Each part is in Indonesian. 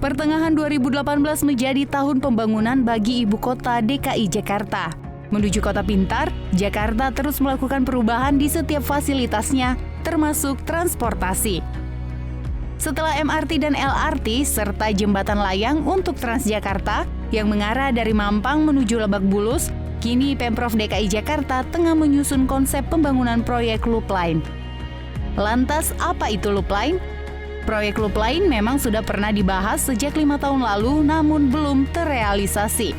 Pertengahan 2018 menjadi tahun pembangunan bagi ibu kota DKI Jakarta. Menuju kota pintar, Jakarta terus melakukan perubahan di setiap fasilitasnya, termasuk transportasi. Setelah MRT dan LRT serta jembatan layang untuk Transjakarta yang mengarah dari Mampang menuju Lebak Bulus, kini Pemprov DKI Jakarta tengah menyusun konsep pembangunan proyek Loop Line. Lantas, apa itu Loop Line? Proyek Loop Line memang sudah pernah dibahas sejak 5 tahun lalu, namun belum terrealisasi.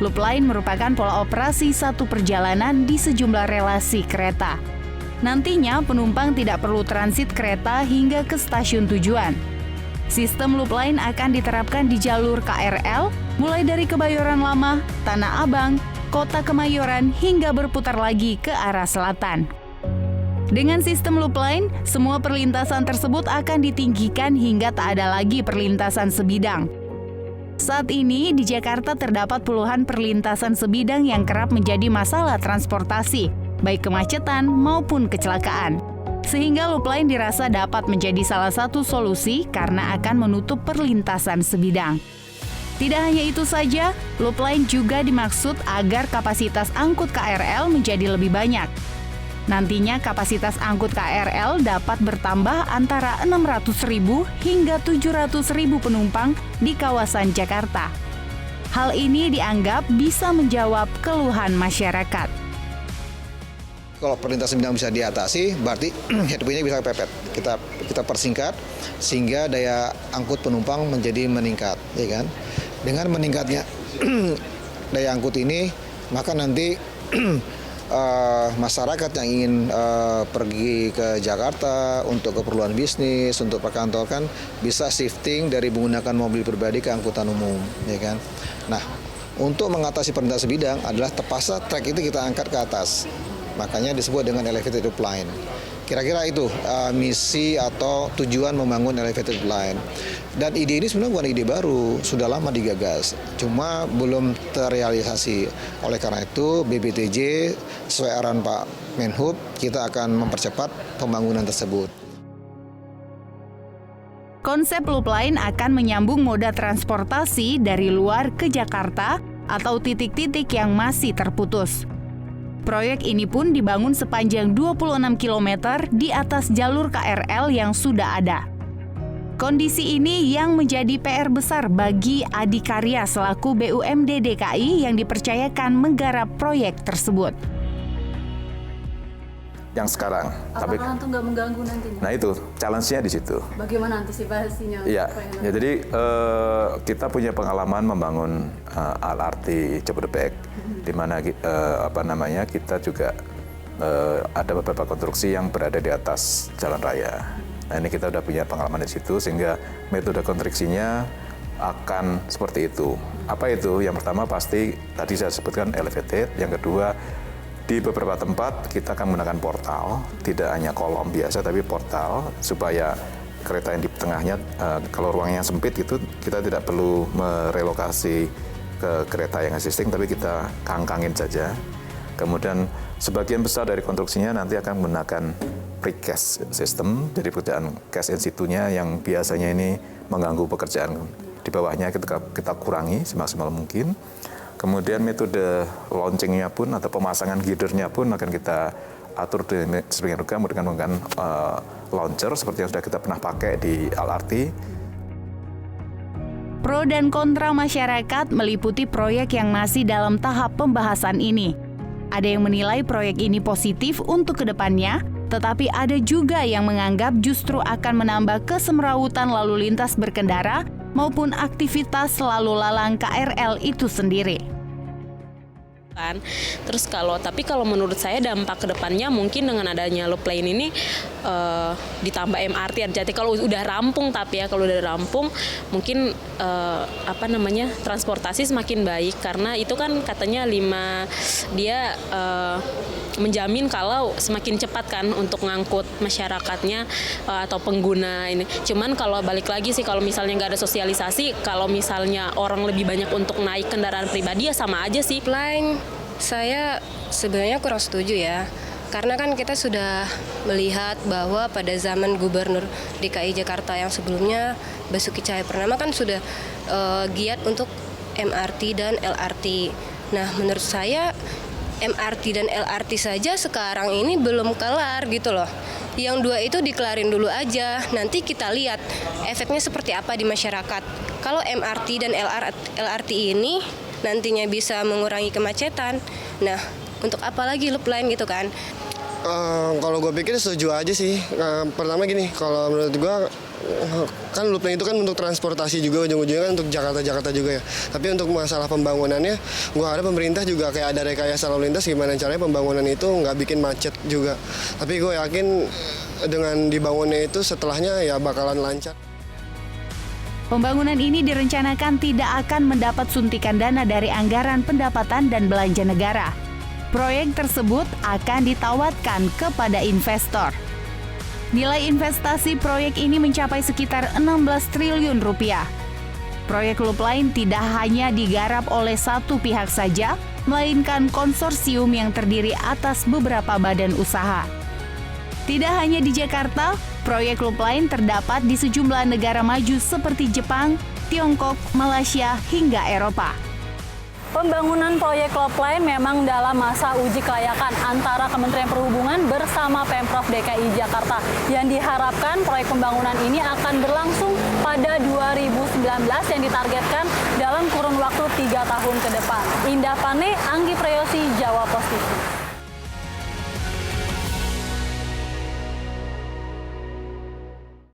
Loop Line merupakan pola operasi satu perjalanan di sejumlah relasi kereta. Nantinya penumpang tidak perlu transit kereta hingga ke stasiun tujuan. Sistem Loop Line akan diterapkan di jalur KRL, mulai dari Kebayoran Lama, Tanah Abang, Kota Kemayoran, hingga berputar lagi ke arah selatan. Dengan sistem Loop Line, semua perlintasan tersebut akan ditinggikan hingga tak ada lagi perlintasan sebidang. Saat ini di Jakarta terdapat puluhan perlintasan sebidang yang kerap menjadi masalah transportasi, baik kemacetan maupun kecelakaan. Sehingga Loop Line dirasa dapat menjadi salah satu solusi karena akan menutup perlintasan sebidang. Tidak hanya itu saja, Loop Line juga dimaksud agar kapasitas angkut KRL menjadi lebih banyak. Nantinya kapasitas angkut KRL dapat bertambah antara 600.000 hingga 700.000 penumpang di kawasan Jakarta. Hal ini dianggap bisa menjawab keluhan masyarakat. Kalau perlintasan sebidang bisa diatasi, berarti headway-nya bisa kepepet. Kita persingkat sehingga daya angkut penumpang menjadi meningkat, ya kan? Dengan meningkatnya daya angkut ini, maka nanti masyarakat yang ingin pergi ke Jakarta untuk keperluan bisnis, untuk perkantoran bisa shifting dari menggunakan mobil pribadi ke angkutan umum, ya kan? Nah, untuk mengatasi perlintasan sebidang adalah terpaksa trek itu kita angkat ke atas. Makanya disebut dengan elevated loop line. Kira-kira itu misi atau tujuan membangun elevated line. Dan ide ini sebenarnya bukan ide baru, sudah lama digagas. Cuma belum terrealisasi. Oleh karena itu BPTJ sesuai arahan Pak Menhub, kita akan mempercepat pembangunan tersebut. Konsep Loop Line akan menyambung moda transportasi dari luar ke Jakarta atau titik-titik yang masih terputus. Proyek ini pun dibangun sepanjang 26 km di atas jalur KRL yang sudah ada. Kondisi ini yang menjadi PR besar bagi Adikarya selaku BUMD DKI yang dipercayakan menggarap proyek tersebut. Yang sekarang. Apakah itu nggak mengganggu nantinya? Nah itu, challenge-nya di situ. Bagaimana antisipasinya? Ya jadi kita punya pengalaman membangun LRT Jabodebek, di mana kita juga ada beberapa konstruksi yang berada di atas jalan raya. Nah ini kita udah punya pengalaman di situ, sehingga metode konstruksinya akan seperti itu. Apa itu? Yang pertama pasti tadi saya sebutkan elevated, yang kedua di beberapa tempat kita akan menggunakan portal, tidak hanya kolom biasa tapi portal, supaya kereta yang di tengahnya, kalau ruangnya sempit itu kita tidak perlu merelokasi ke kereta yang existing, tapi kita kangkangin saja. Kemudian sebagian besar dari konstruksinya nanti akan menggunakan precast system, jadi pekerjaan cast in situ-nya yang biasanya ini mengganggu pekerjaan di bawahnya kita kurangi semaksimal mungkin. Kemudian metode launching-nya pun atau pemasangan girdernya pun akan kita atur sedemikian rupa dengan menggunakan launcher seperti yang sudah kita pernah pakai di LRT. Pro dan kontra masyarakat meliputi proyek yang masih dalam tahap pembahasan ini. Ada yang menilai proyek ini positif untuk kedepannya, tetapi ada juga yang menganggap justru akan menambah kesemrawutan lalu lintas berkendara maupun aktivitas lalu lalang KRL itu sendiri. Tapi kalau menurut saya dampak kedepannya mungkin dengan adanya Loop Line ini ditambah MRT jadi kalau udah rampung, tapi ya kalau udah rampung mungkin transportasi semakin baik, karena itu kan katanya dia menjamin kalau semakin cepat kan untuk ngangkut masyarakatnya atau pengguna ini. Cuman kalau balik lagi sih, kalau misalnya nggak ada sosialisasi, kalau misalnya orang lebih banyak untuk naik kendaraan pribadi ya sama aja sih. Line saya sebenarnya kurang setuju ya. Karena kan kita sudah melihat bahwa pada zaman Gubernur DKI Jakarta yang sebelumnya, Basuki Cahayapurnama kan sudah giat untuk MRT dan LRT. Nah, menurut saya MRT dan LRT saja sekarang ini belum kelar gitu loh. Yang dua itu dikelarin dulu aja, nanti kita lihat efeknya seperti apa di masyarakat. Kalau MRT dan LRT ini nantinya bisa mengurangi kemacetan, nah untuk apa lagi loop line gitu kan? Kalau gue pikir setuju aja sih. Pertama gini, kalau menurut gue kan loop line itu kan untuk transportasi juga, ujung-ujungnya kan untuk Jakarta juga ya. Tapi untuk masalah pembangunannya, gue harap pemerintah juga kayak ada rekayasa lalu lintas gimana caranya pembangunan itu nggak bikin macet juga. Tapi gue yakin dengan dibangunnya itu setelahnya ya bakalan lancar. Pembangunan ini direncanakan tidak akan mendapat suntikan dana dari anggaran pendapatan dan belanja negara. Proyek tersebut akan ditawarkan kepada investor. Nilai investasi proyek ini mencapai sekitar 16 triliun rupiah. Proyek loop line tidak hanya digarap oleh satu pihak saja, melainkan konsorsium yang terdiri atas beberapa badan usaha. Tidak hanya di Jakarta, proyek loop line terdapat di sejumlah negara maju seperti Jepang, Tiongkok, Malaysia, hingga Eropa. Pembangunan proyek loop line memang dalam masa uji kelayakan antara Kementerian Perhubungan bersama Pemprov DKI Jakarta. Yang diharapkan proyek pembangunan ini akan berlangsung pada 2019 yang ditargetkan dalam kurun waktu 3 tahun ke depan. Indah Pane, Anggi Preyosi,